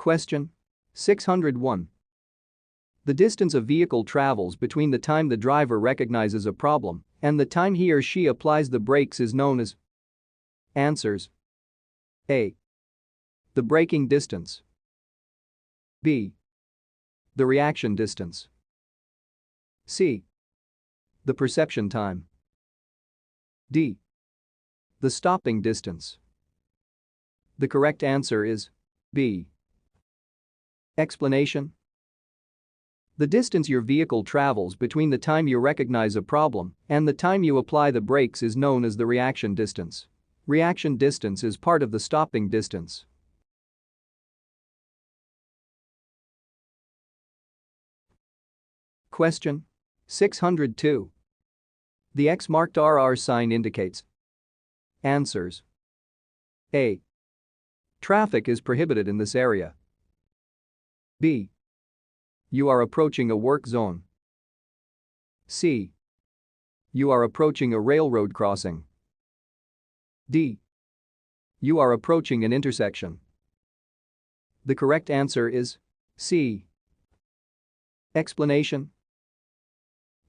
Question 601. The distance a vehicle travels between the time the driver recognizes a problem and the time he or she applies the brakes is known as. Answers: A. The braking distance. B. The reaction distance. C. The perception time. D. The stopping distance. The correct answer is B. Explanation: the distance your vehicle travels between the time you recognize a problem and the time you apply the brakes is known as the reaction distance. Reaction distance is part of the stopping distance. Question 602. The X marked RR sign indicates. Answers: A. Traffic is prohibited in this area. B. You are approaching a work zone. C. You are approaching a railroad crossing. D. You are approaching an intersection. The correct answer is C. Explanation: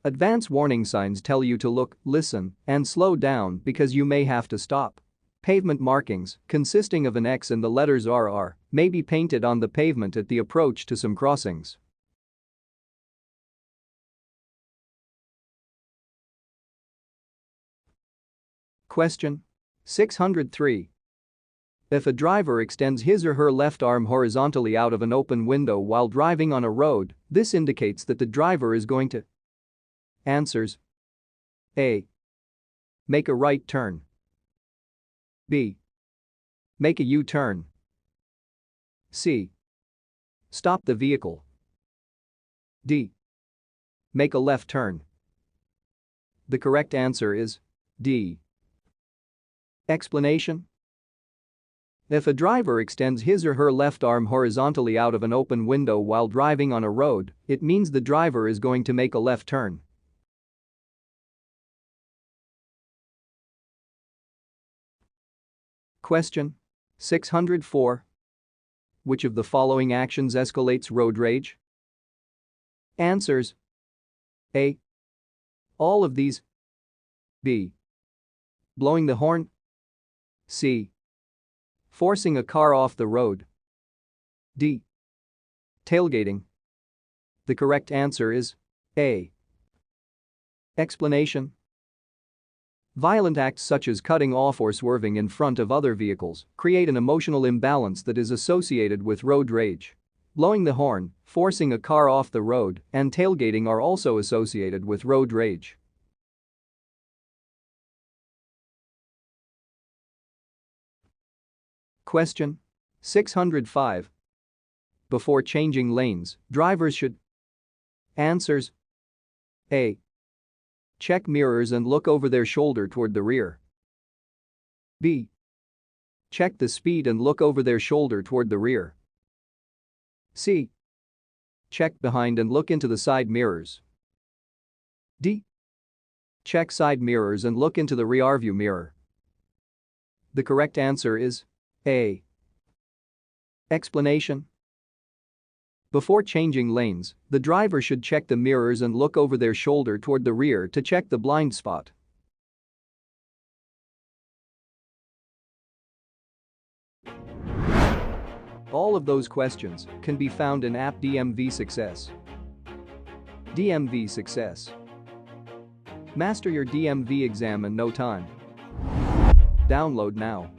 advance warning signs tell you to look, listen, and slow down because you may have to stop. Pavement markings, consisting of an X and the letters RR, may be painted on the pavement at the approach to some crossings. Question 603. If a driver extends his or her left arm horizontally out of an open window while driving on a road, this indicates that the driver is going to. Answers: A. Make a right turn. B. Make a U-turn. C. Stop the vehicle. D. Make a left turn. The correct answer is D. Explanation: if a driver extends his or her left arm horizontally out of an open window while driving on a road, it means the driver is going to make a left turn. Question 604. Which of the following actions escalates road rage? Answers: A. All of these. B. Blowing the horn. C. Forcing a car off the road. D. Tailgating. The correct answer is A. Explanation: violent acts such as cutting off or swerving in front of other vehicles create an emotional imbalance that is associated with road rage. Blowing the horn, forcing a car off the road, and tailgating are also associated with road rage. Question 605. Before changing lanes, drivers should. Answers: A. Check mirrors and look over their shoulder toward the rear. B. Check the speed and look over their shoulder toward the rear. C. Check behind and look into the side mirrors. D. Check side mirrors and look into the rearview mirror. The correct answer is A. Explanation: before changing lanes, the driver should check the mirrors and look over their shoulder toward the rear to check the blind spot. All of those questions can be found in app DMV Success. DMV Success. Master your DMV exam in no time. Download now.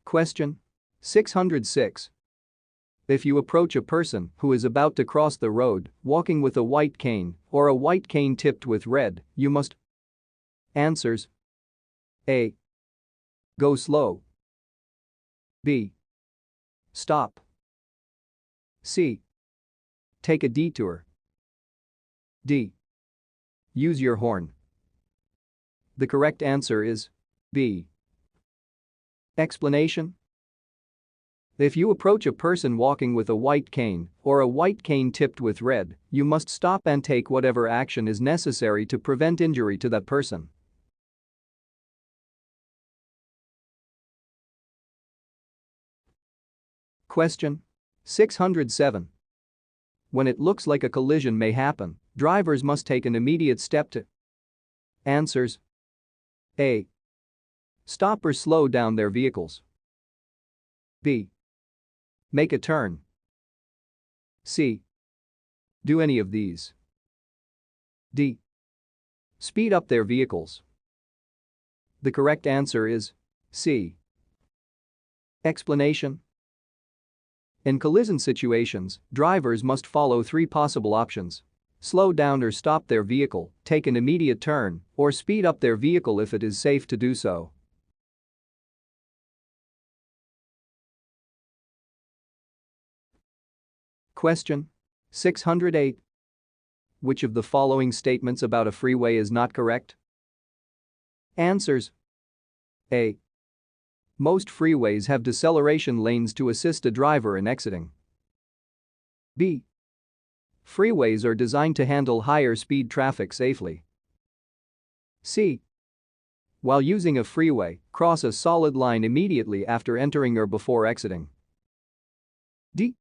Question 606. If you approach a person who is about to cross the road walking with a white cane or a white cane tipped with red, you must. Answers: A. Go slow. B. Stop. C. Take a detour. D. Use your horn. The correct answer is B. Explanation: if you approach a person walking with a white cane or a white cane tipped with red, you must stop and take whatever action is necessary to prevent injury to that person. Question 607. When it looks like a collision may happen, drivers must take an immediate step to. Answers: A. Stop or slow down their vehicles. B. Make a turn. C. Do any of these. D. Speed up their vehicles. The correct answer is C. Explanation: in collision situations, drivers must follow three possible options: slow down or stop their vehicle, take an immediate turn, or speed up their vehicle if it is safe to do so. Question 608. Which of the following statements about a freeway is not correct? Answers: A. Most freeways have deceleration lanes to assist a driver in exiting. B. Freeways are designed to handle higher speed traffic safely. C. While using a freeway, cross a solid line immediately after entering or before exiting. D.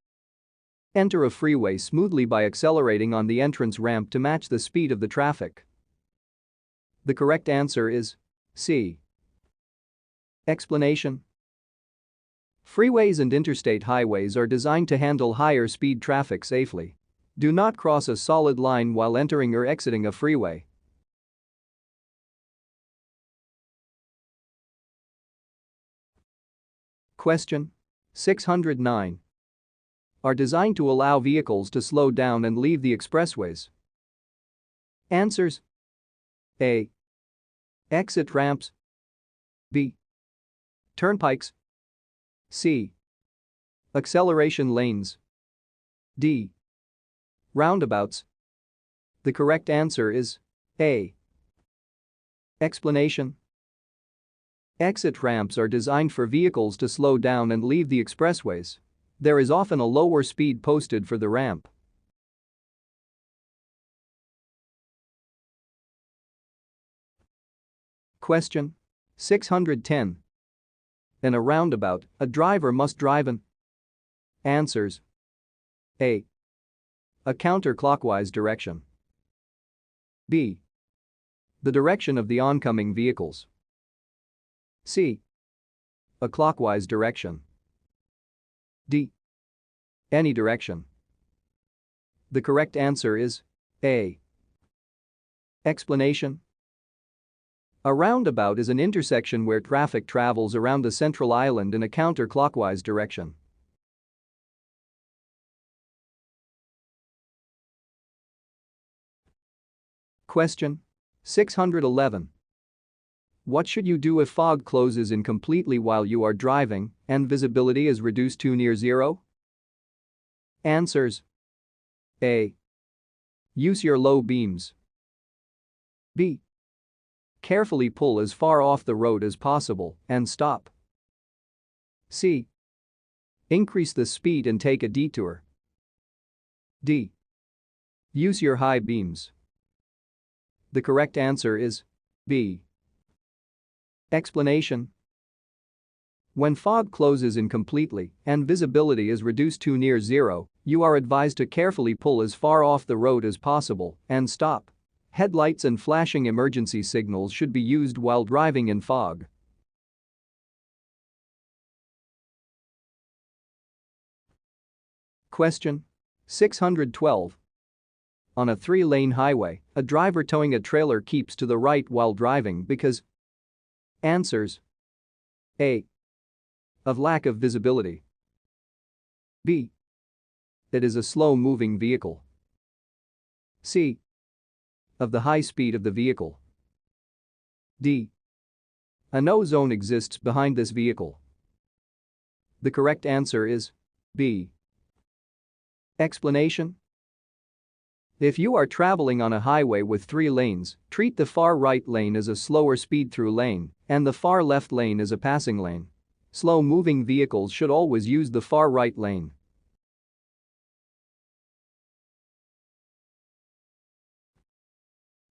Enter a freeway smoothly by accelerating on the entrance ramp to match the speed of the traffic. The correct answer is C. Explanation: freeways and interstate highways are designed to handle higher speed traffic safely. Do not cross a solid line while entering or exiting a freeway. Question 609. Are designed to allow vehicles to slow down and leave the expressways. Answers: A. Exit ramps. B. Turnpikes. C. Acceleration lanes. D. Roundabouts. The correct answer is A. Explanation: exit ramps are designed for vehicles to slow down and leave the expressways. There is often a lower speed posted for the ramp. Question 610. In a roundabout, a driver must drive in. Answers: A. A counterclockwise direction. B. The direction of the oncoming vehicles. C. A clockwise direction. D. Any direction. The correct answer is A. Explanation: a roundabout is an intersection where traffic travels around the central island in a counterclockwise direction. Question 611. What should you do if fog closes in completely while you are driving and visibility is reduced to near zero? Answers: A. Use your low beams. B. Carefully pull as far off the road as possible and stop. C. Increase the speed and take a detour. D. Use your high beams. The correct answer is B. Explanation: when fog closes in completely and visibility is reduced to near zero, you are advised to carefully pull as far off the road as possible and stop. Headlights and flashing emergency signals should be used while driving in fog. Question 612. On a 3-lane highway, a driver towing a trailer keeps to the right while driving because. Answers: A. Of lack of visibility. B. It is a slow-moving vehicle. C. Of the high speed of the vehicle. D. A no zone exists behind this vehicle. The correct answer is B. Explanation: if you are traveling on a highway with 3 lanes, treat the far right lane as a slower speed-through lane and the far left lane as a passing lane. Slow-moving vehicles should always use the far right lane.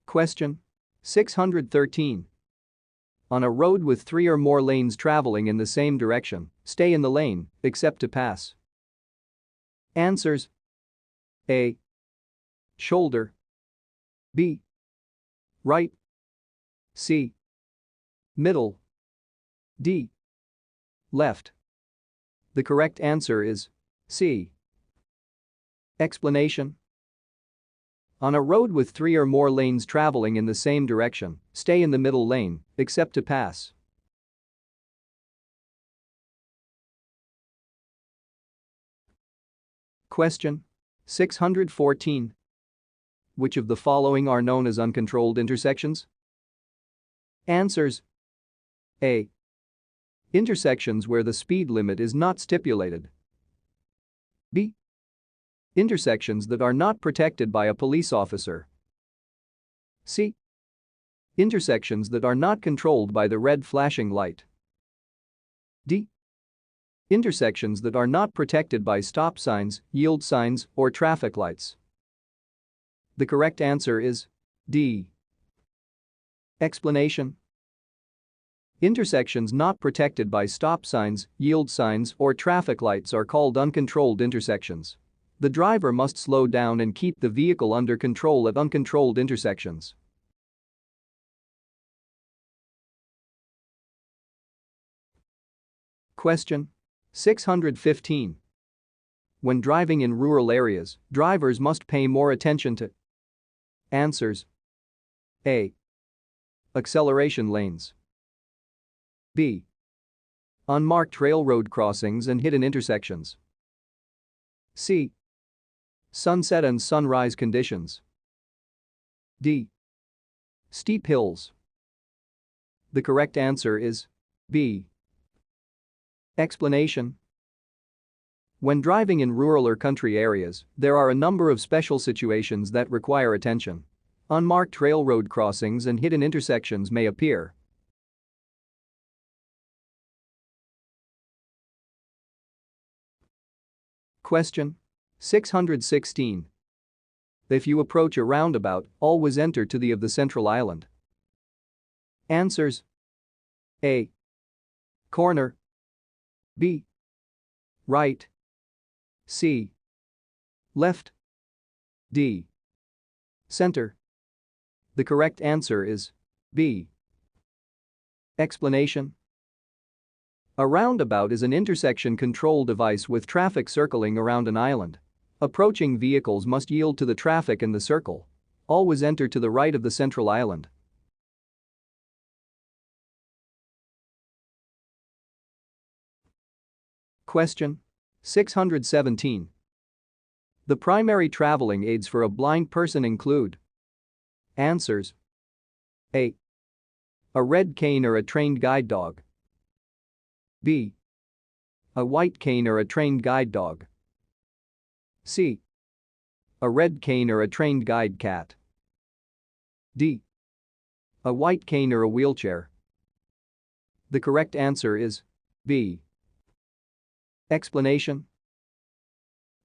Question 613. On a road with 3 or more lanes traveling in the same direction, stay in the lane, except to pass. Answers: A. Shoulder. B. Right. C. Middle. D. Left. The correct answer is C. Explanation: on a road with 3 or more lanes traveling in the same direction, stay in the middle lane, except to pass. Question 614. Which of the following are known as uncontrolled intersections? Answers: A. Intersections where the speed limit is not stipulated. B. Intersections that are not protected by a police officer. C. Intersections that are not controlled by the red flashing light. D. Intersections that are not protected by stop signs, yield signs, or traffic lights. The correct answer is D. Explanation: intersections not protected by stop signs, yield signs, or traffic lights are called uncontrolled intersections. The driver must slow down and keep the vehicle under control at uncontrolled intersections. Question 615. When driving in rural areas, drivers must pay more attention to. Answers: A. Acceleration lanes. B. Unmarked railroad crossings and hidden intersections. C. Sunset and sunrise conditions. D. Steep hills. The correct answer is B. Explanation: when driving in rural or country areas, there are a number of special situations that require attention. Unmarked railroad crossings and hidden intersections may appear. Question 616. If you approach a roundabout, always enter to the of the central island. Answers: A. Corner. B. Right. C. Left. D. Center. The correct answer is B. Explanation: a roundabout is an intersection control device with traffic circling around an island. Approaching vehicles must yield to the traffic in the circle. Always enter to the right of the central island. Question 617. The primary traveling aids for a blind person include. Answers: A. A red cane or a trained guide dog. B. A white cane or a trained guide dog. C. A red cane or a trained guide cat. D. A white cane or a wheelchair. The correct answer is B. Explanation: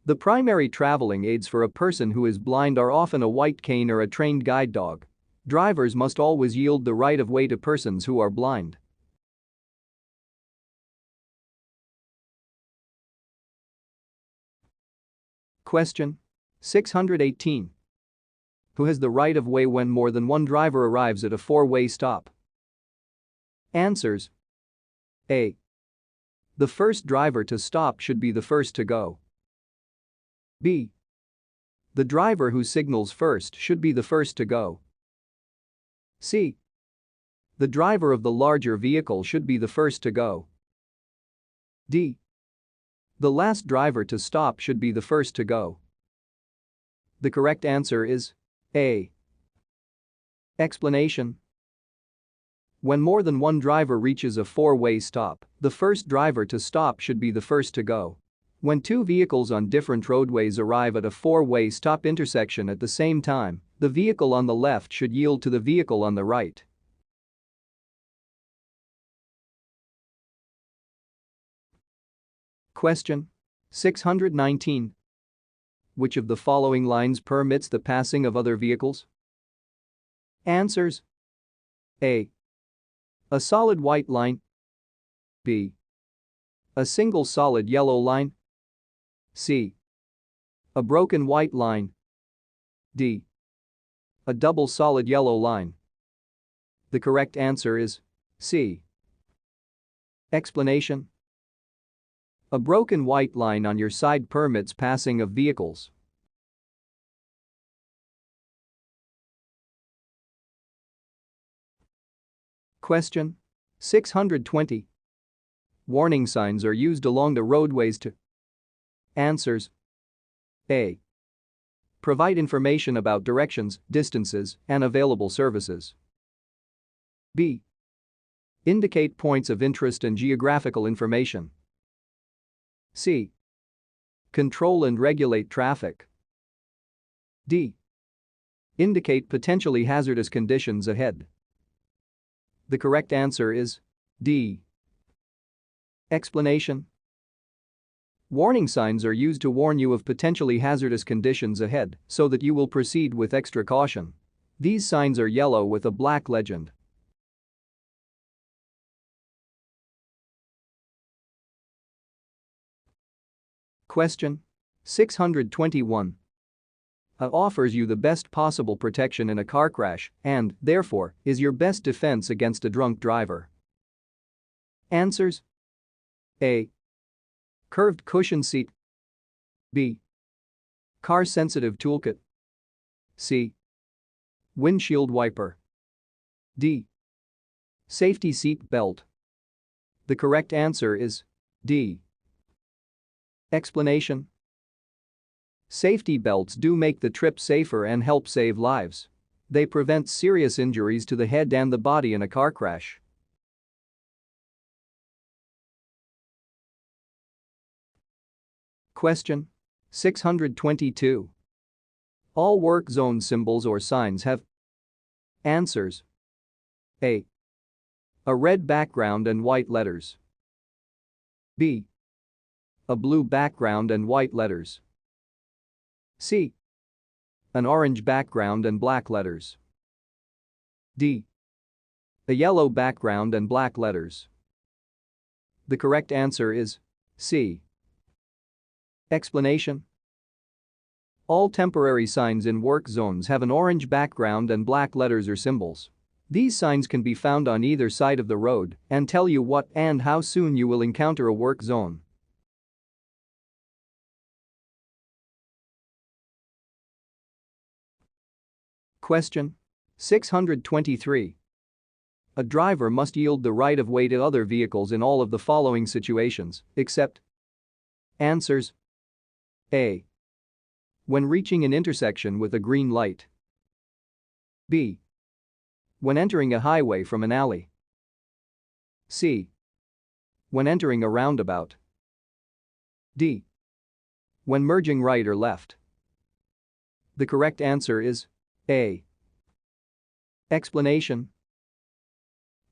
the primary traveling aids for a person who is blind are often a white cane or a trained guide dog. Drivers must always yield the right of way to persons who are blind. Question 618. Who has the right of way when more than one driver arrives at a four-way stop? Answers: A. The first driver to stop should be the first to go. B. The driver who signals first should be the first to go. C. The driver of the larger vehicle should be the first to go. D. The last driver to stop should be the first to go. The correct answer is A. Explanation: when more than one driver reaches a four-way stop, the first driver to stop should be the first to go. When two vehicles on different roadways arrive at a four-way stop intersection at the same time, the vehicle on the left should yield to the vehicle on the right. Question 619. Which of the following lines permits the passing of other vehicles? Answers: A. A solid white line. B. A single solid yellow line. C. A broken white line. D. A double solid yellow line. The correct answer is C. Explanation: a broken white line on your side permits passing of vehicles. Question 620. Warning signs are used along the roadways to. Answers: A. Provide information about directions, distances, and available services. B. Indicate points of interest and geographical information. C. Control and regulate traffic. D. Indicate potentially hazardous conditions ahead. The correct answer is D. Explanation: warning signs are used to warn you of potentially hazardous conditions ahead so that you will proceed with extra caution. These signs are yellow with a black legend. Question 621. A offers you the best possible protection in a car crash and, therefore, is your best defense against a drunk driver. Answers: A. Curved cushion seat. B. Car sensitive toolkit. C. Windshield wiper. D. Safety seat belt. The correct answer is D. Explanation: safety belts do make the trip safer and help save lives. They prevent serious injuries to the head and the body in a car crash. Question 622. All work zone symbols or signs have. Answers: A. A red background and white letters. B. A blue background and white letters. C. An orange background and black letters. D. A yellow background and black letters. The correct answer is C. Explanation: all temporary signs in work zones have an orange background and black letters or symbols. These signs can be found on either side of the road and tell you what and how soon you will encounter a work zone. Question 623. A driver must yield the right of way to other vehicles in all of the following situations, except. Answers: A. When reaching an intersection with a green light. B. When entering a highway from an alley. C. When entering a roundabout. D. When merging right or left. The correct answer is A. Explanation: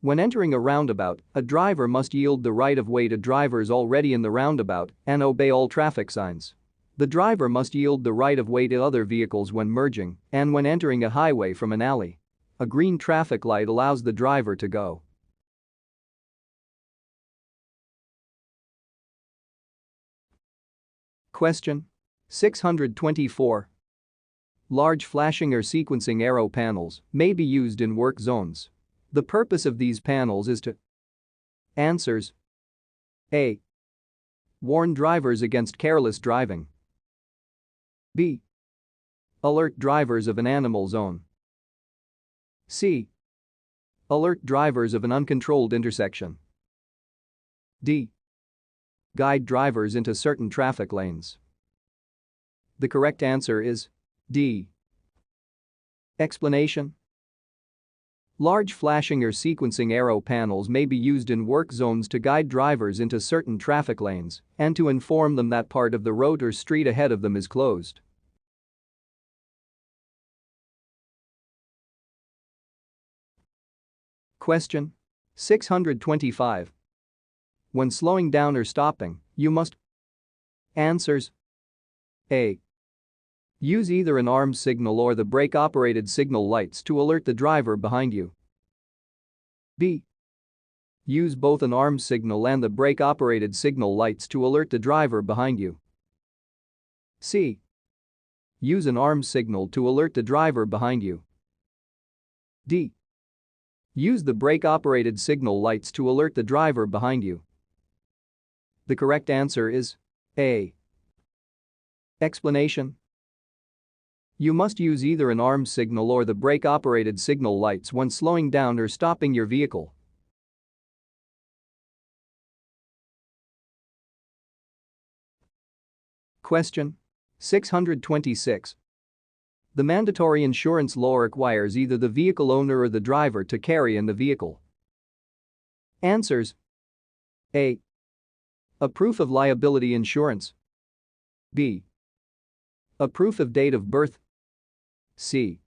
when entering a roundabout, a driver must yield the right of way to drivers already in the roundabout and obey all traffic signs. The driver must yield the right of way to other vehicles when merging and when entering a highway from an alley. A green traffic light allows the driver to go. Question 624. Large flashing or sequencing arrow panels may be used in work zones. The purpose of these panels is to. Answers: A. Warn drivers against careless driving. B. Alert drivers of an animal zone. C. Alert drivers of an uncontrolled intersection. D. Guide drivers into certain traffic lanes. The correct answer is D. Explanation: large flashing or sequencing arrow panels may be used in work zones to guide drivers into certain traffic lanes and to inform them that part of the road or street ahead of them is closed. Question 625. When slowing down or stopping, you must. Answers: A. Use either an arm signal or the brake-operated signal lights to alert the driver behind you. B. Use both an arm signal and the brake-operated signal lights to alert the driver behind you. C. Use an arm signal to alert the driver behind you. D. Use the brake-operated signal lights to alert the driver behind you. The correct answer is A. Explanation: you must use either an arm signal or the brake-operated signal lights when slowing down or stopping your vehicle. Question 626. The mandatory insurance law requires either the vehicle owner or the driver to carry in the vehicle. Answers: A. A proof of liability insurance. B. A proof of date of birth. C.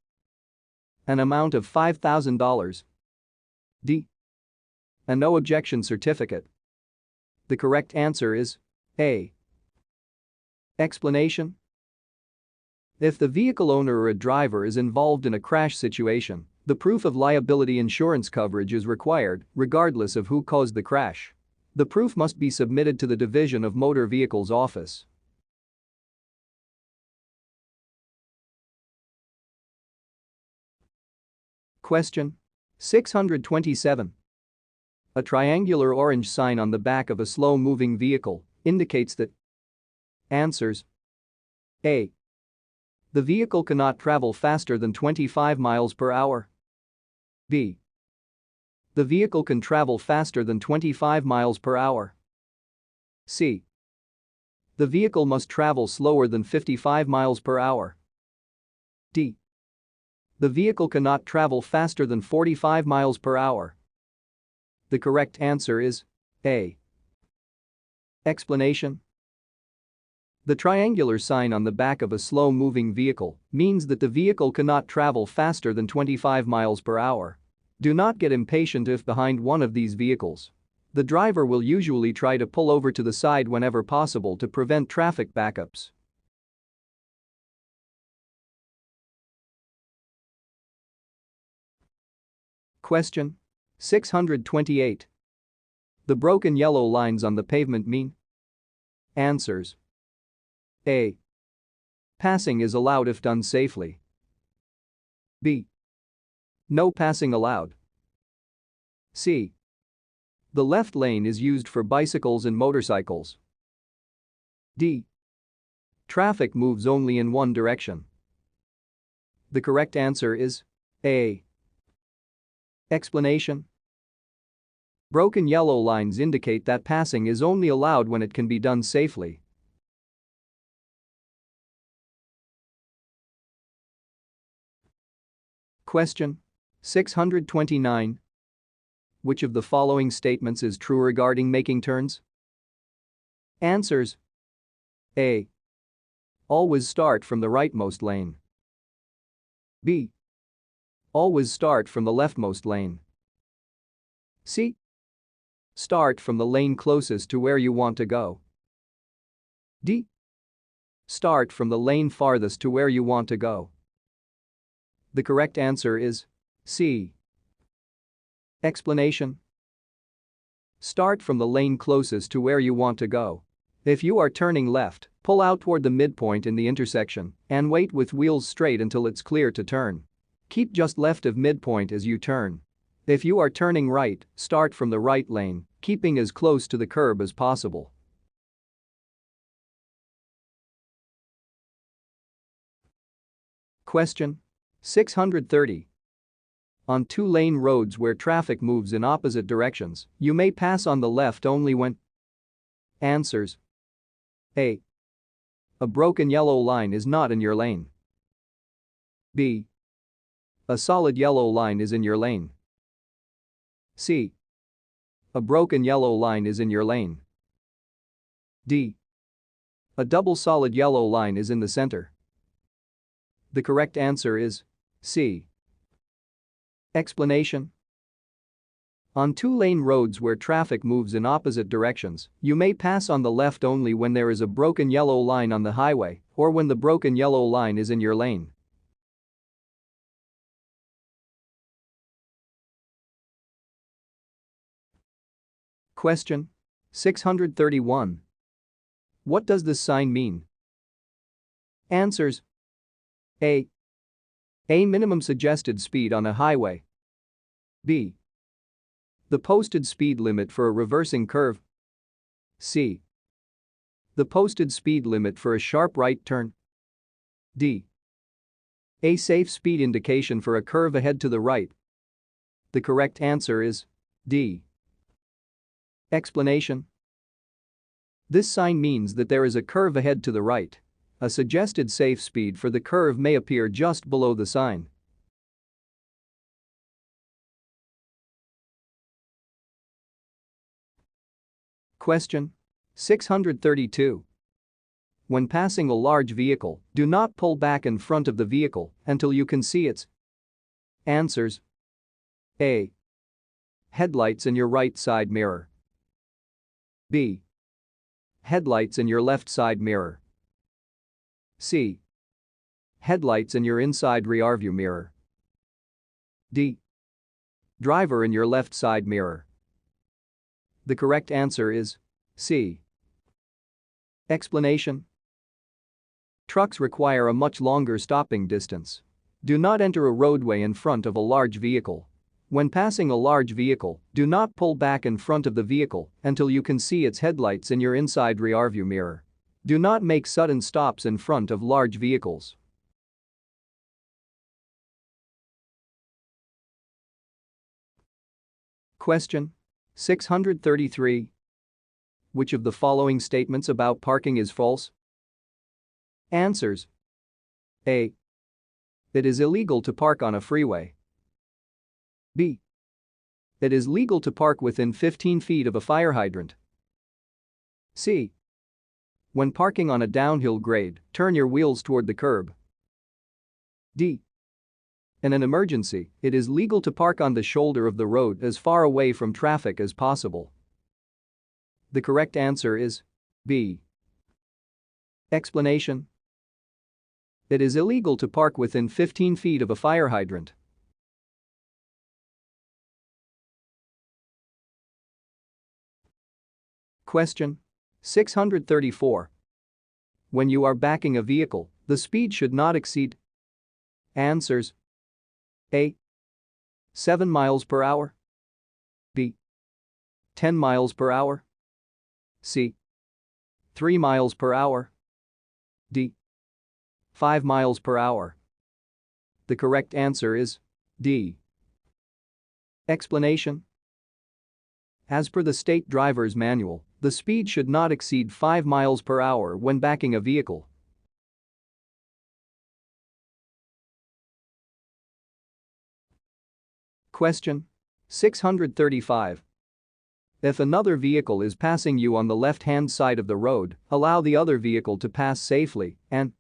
An amount of $5,000. D. A no objection certificate. The correct answer is A. Explanation: if the vehicle owner or a driver is involved in a crash situation, the proof of liability insurance coverage is required, regardless of who caused the crash. The proof must be submitted to the Division of Motor Vehicles office. Question 627. A triangular orange sign on the back of a slow-moving vehicle indicates that. Answers: A. The vehicle cannot travel faster than 25 miles per hour. B. The vehicle can travel faster than 25 miles per hour. C. The vehicle must travel slower than 55 miles per hour. D. The vehicle cannot travel faster than 45 miles per hour. The correct answer is A. Explanation: the triangular sign on the back of a slow-moving vehicle means that the vehicle cannot travel faster than 25 miles per hour. Do not get impatient if behind one of these vehicles. The driver will usually try to pull over to the side whenever possible to prevent traffic backups. Question 628. The broken yellow lines on the pavement mean. Answers: A. Passing is allowed if done safely. B. No passing allowed. C. The left lane is used for bicycles and motorcycles. D. Traffic moves only in one direction. The correct answer is A. Explanation: broken yellow lines indicate that passing is only allowed when it can be done safely. Question 629. Which of the following statements is true regarding making turns? Answers: A. Always start from the rightmost lane. B. Always start from the leftmost lane. C. Start from the lane closest to where you want to go. D. Start from the lane farthest to where you want to go. The correct answer is C. Explanation: start from the lane closest to where you want to go. If you are turning left, pull out toward the midpoint in the intersection and wait with wheels straight until it's clear to turn. Keep just left of midpoint as you turn. If you are turning right, start from the right lane, keeping as close to the curb as possible. Question 630. On two-lane roads where traffic moves in opposite directions, you may pass on the left only when. Answers: A. A broken yellow line is not in your lane. B. A solid yellow line is in your lane. C. A broken yellow line is in your lane. D. A double solid yellow line is in the center. The correct answer is C. Explanation: on two-lane roads where traffic moves in opposite directions, you may pass on the left only when there is a broken yellow line on the highway or when the broken yellow line is in your lane. Question 631. What does this sign mean? Answers: A. Minimum suggested speed on a highway. B. The posted speed limit for a reversing curve. C. The posted speed limit for a sharp right turn. D. A safe speed indication for a curve ahead to the right. The correct answer is D. Explanation. This sign means that there is a curve ahead to the right. A suggested safe speed for the curve may appear just below the sign. Question 632. When passing a large vehicle, do not pull back in front of the vehicle until you can see its answers. A. Headlights in your right side mirror. B. Headlights in your left side mirror. C. Headlights in your inside rearview mirror. D. Driver in your left side mirror. The correct answer is C. Explanation. Trucks require a much longer stopping distance. Do not enter a roadway in front of a large vehicle. When passing a large vehicle, do not pull back in front of the vehicle until you can see its headlights in your inside rearview mirror. Do not make sudden stops in front of large vehicles. Question 633. Which of the following statements about parking is false? Answers. A. It is illegal to park on a freeway. B. It is legal to park within 15 feet of a fire hydrant. C. When parking on a downhill grade, turn your wheels toward the curb. D. In an emergency, it is legal to park on the shoulder of the road as far away from traffic as possible. The correct answer is B. Explanation. It is illegal to park within 15 feet of a fire hydrant. Question 634. When you are backing a vehicle, the speed should not exceed. Answers. A. 7 miles per hour. B. 10 miles per hour. C. 3 miles per hour. D. 5 miles per hour. The correct answer is D. Explanation. As per the state driver's manual, the speed should not exceed 5 miles per hour when backing a vehicle. Question 635. If another vehicle is passing you on the left-hand side of the road, allow the other vehicle to pass safely and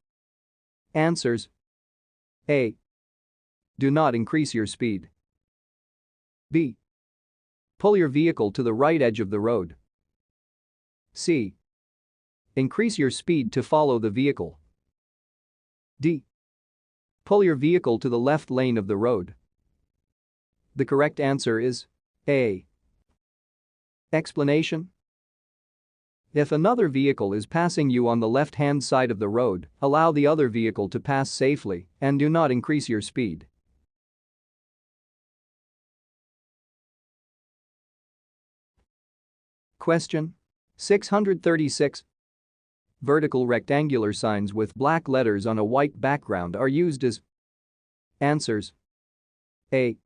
answers. A. Do not increase your speed. B. Pull your vehicle to the right edge of the road. C. Increase your speed to follow the vehicle. D. Pull your vehicle to the left lane of the road. The correct answer is A. Explanation. If another vehicle is passing you on the left-hand side of the road, allow the other vehicle to pass safely and do not increase your speed. Question 636. Vertical rectangular signs with black letters on a white background are used as answers. A.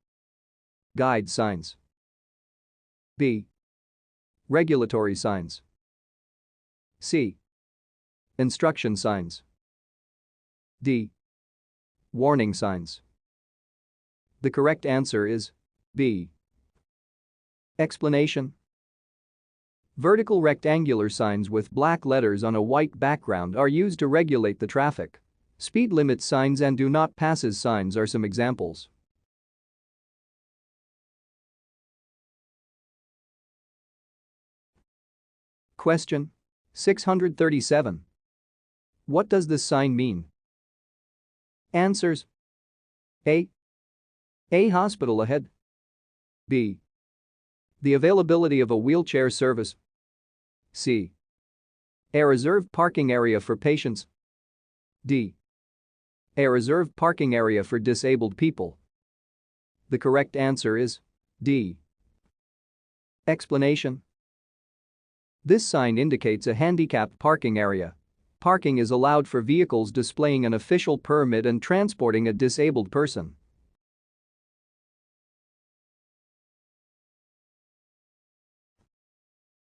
Guide signs. B. Regulatory signs. C. Instruction signs. D. Warning signs. The correct answer is B. Explanation. Vertical rectangular signs with black letters on a white background are used to regulate the traffic. Speed limit signs and do not passes signs are some examples. Question 637. What does this sign mean? Answers. A. Hospital ahead. B. The availability of a wheelchair service. C. A reserved parking area for patients. D. A reserved parking area for disabled people. The correct answer is D. Explanation. This sign indicates a handicapped parking area. Parking is allowed for vehicles displaying an official permit and transporting a disabled person.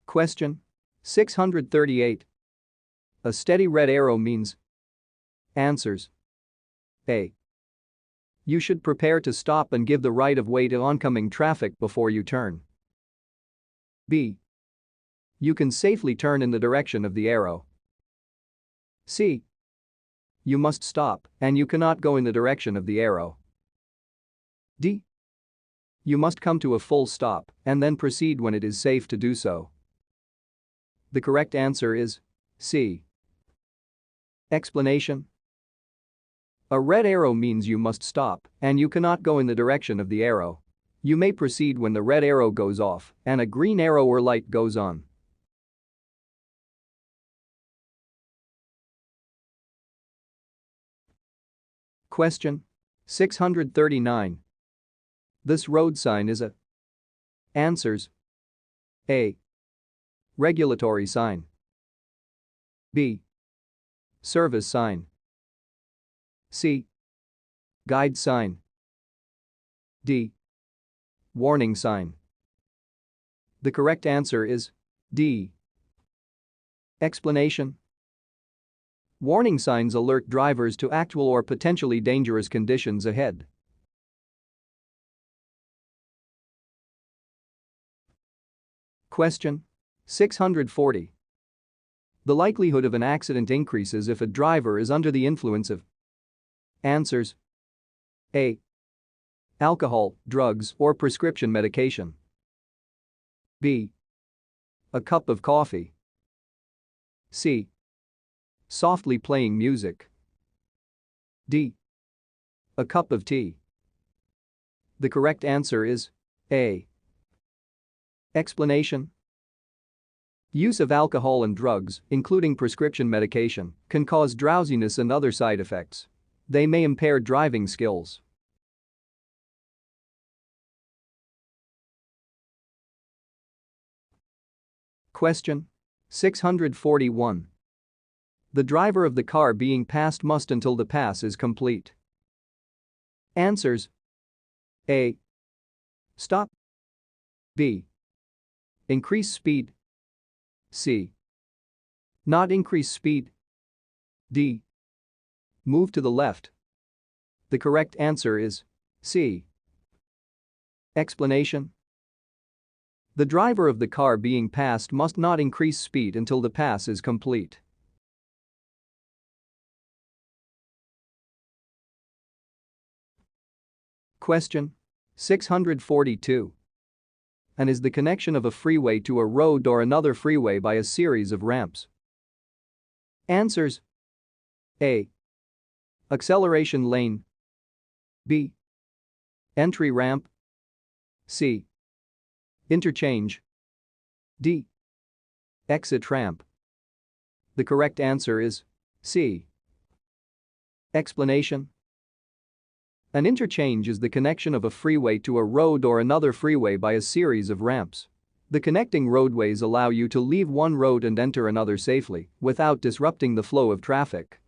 Question 638. A steady red arrow means. Answers. A. You should prepare to stop and give the right of way to oncoming traffic before you turn. B. You can safely turn in the direction of the arrow. C. You must stop and you cannot go in the direction of the arrow. D. You must come to a full stop and then proceed when it is safe to do so. The correct answer is C. Explanation. A red arrow means you must stop and you cannot go in the direction of the arrow. You may proceed when the red arrow goes off and a green arrow or light goes on. Question 639. This road sign is a. Answers. A. Regulatory sign. B. Service sign. C. Guide sign. D. Warning sign. The correct answer is D. Explanation. Warning signs alert drivers to actual or potentially dangerous conditions ahead. Question 640. The likelihood of an accident increases if a driver is under the influence of. Answers. A. Alcohol, drugs, or prescription medication. B. A cup of coffee. C. Softly playing music. D. A cup of tea. The correct answer is A. Explanation. Use of alcohol and drugs, including prescription medication, can cause drowsiness and other side effects. They may impair driving skills. Question 641. The driver of the car being passed must until the pass is complete. Answers. A. Stop. B. Increase speed. C. Not increase speed. D. Move to the left. The correct answer is C. Explanation. The driver of the car being passed must not increase speed until the pass is complete. Question 642. And is the connection of a freeway to a road or another freeway by a series of ramps? Answers. A. Acceleration lane. B. Entry ramp. C. Interchange. D. Exit ramp. The correct answer is C. Explanation. An interchange is the connection of a freeway to a road or another freeway by a series of ramps. The connecting roadways allow you to leave one road and enter another safely without disrupting the flow of traffic.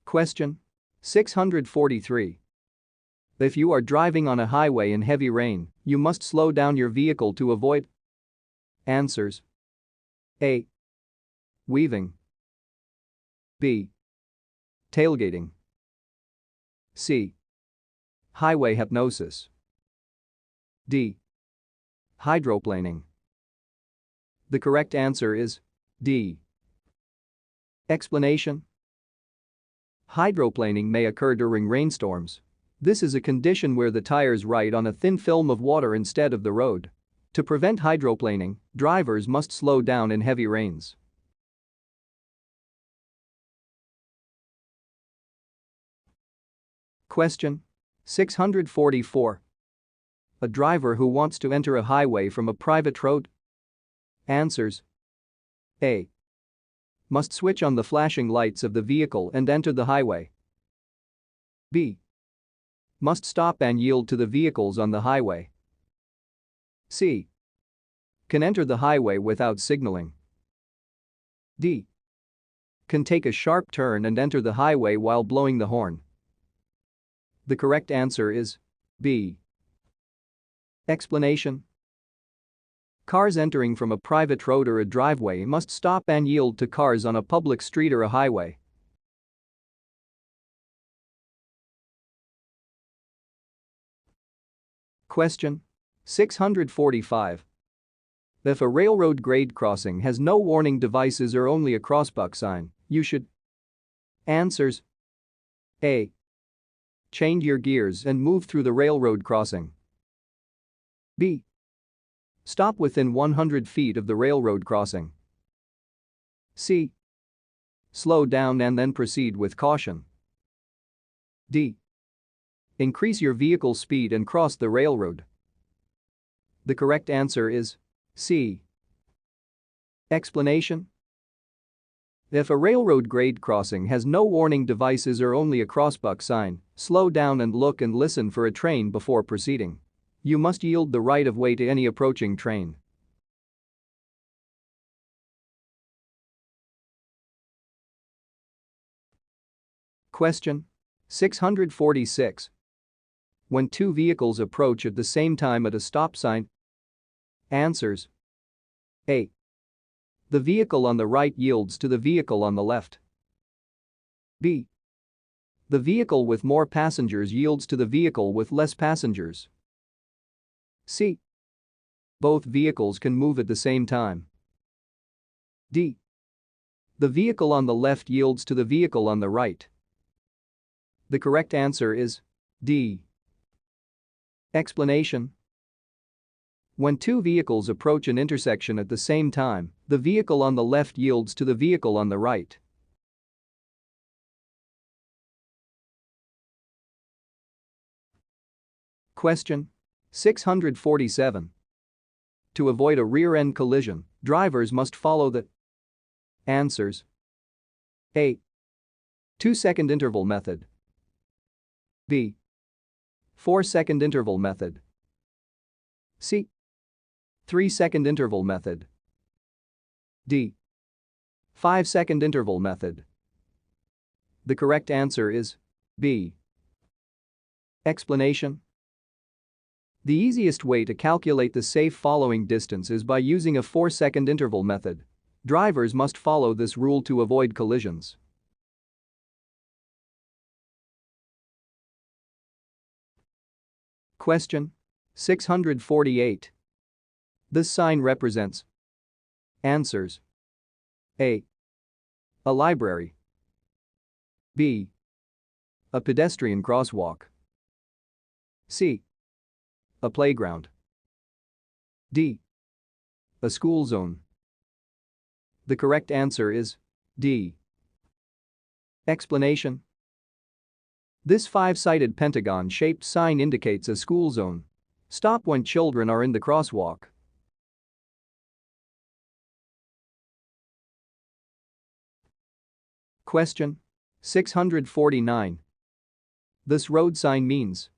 Question 643. If you are driving on a highway in heavy rain, you must slow down your vehicle to avoid. Answers. A. Weaving. B. Tailgating. C. Highway hypnosis. D. Hydroplaning. The correct answer is D. Explanation. Hydroplaning may occur during rainstorms. This is a condition where the tires ride on a thin film of water instead of the road. To prevent hydroplaning, drivers must slow down in heavy rains. Question 644. A driver who wants to enter a highway from a private road. Answers. A. Must switch on the flashing lights of the vehicle and enter the highway. B. Must stop and yield to the vehicles on the highway. C. Can enter the highway without signaling. D. Can take a sharp turn and enter the highway while blowing the horn. The correct answer is B. Explanation: cars entering from a private road or a driveway must stop and yield to cars on a public street or a highway. Question 645. If a railroad grade crossing has no warning devices or only a crossbuck sign, you should. Answers: A. Change your gears and move through the railroad crossing. B. Stop within 100 feet of the railroad crossing. C. Slow down and then proceed with caution. D. Increase your vehicle speed and cross the railroad. The correct answer is C. Explanation: if a railroad grade crossing has no warning devices or only a crossbuck sign, slow down and look and listen for a train before proceeding. You must yield the right of way to any approaching train. Question 646. When two vehicles approach at the same time at a stop sign. Answers: A. The vehicle on the right yields to the vehicle on the left. B. The vehicle with more passengers yields to the vehicle with less passengers. C. Both vehicles can move at the same time. D. The vehicle on the left yields to the vehicle on the right. The correct answer is D. Explanation: when two vehicles approach an intersection at the same time, the vehicle on the left yields to the vehicle on the right. Question 647. To avoid a rear-end collision, drivers must follow the. Answers: A. 2-second interval method. B. 4-second interval method. C. 3-second interval method. D. 5-second interval method. The correct answer is B. Explanation: the easiest way to calculate the safe following distance is by using a 4-second interval method. Drivers must follow this rule to avoid collisions. Question 648. This sign represents. Answers: A. A library. B. A pedestrian crosswalk. C. A playground. D. A school zone. The correct answer is D. Explanation: this 5-sided pentagon-shaped sign indicates a school zone. Stop when children are in the crosswalk. Question 649. This road sign means.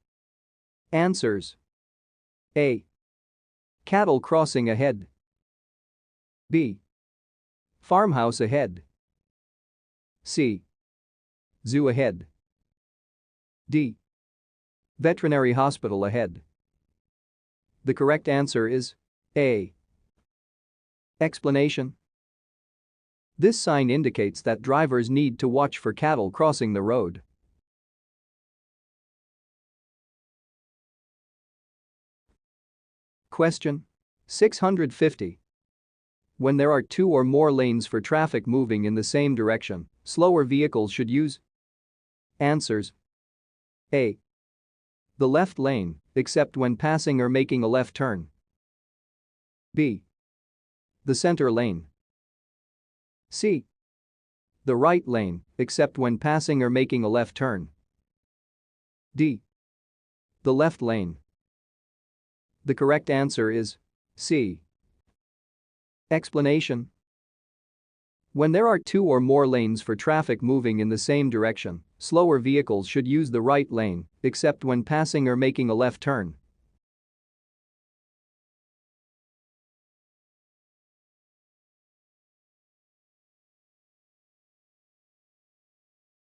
Answers: A. Cattle crossing ahead. B. Farmhouse ahead. C. Zoo ahead. D. Veterinary hospital ahead. The correct answer is A. Explanation: this sign indicates that drivers need to watch for cattle crossing the road. Question 650. When there are 2 or more lanes for traffic moving in the same direction, slower vehicles should use. Answers: A. The left lane, except when passing or making a left turn. B. The center lane. C. The right lane, except when passing or making a left turn. D. The left lane. The correct answer is C. Explanation: When there are two or more lanes for traffic moving in the same direction, slower vehicles should use the right lane, except when passing or making a left turn.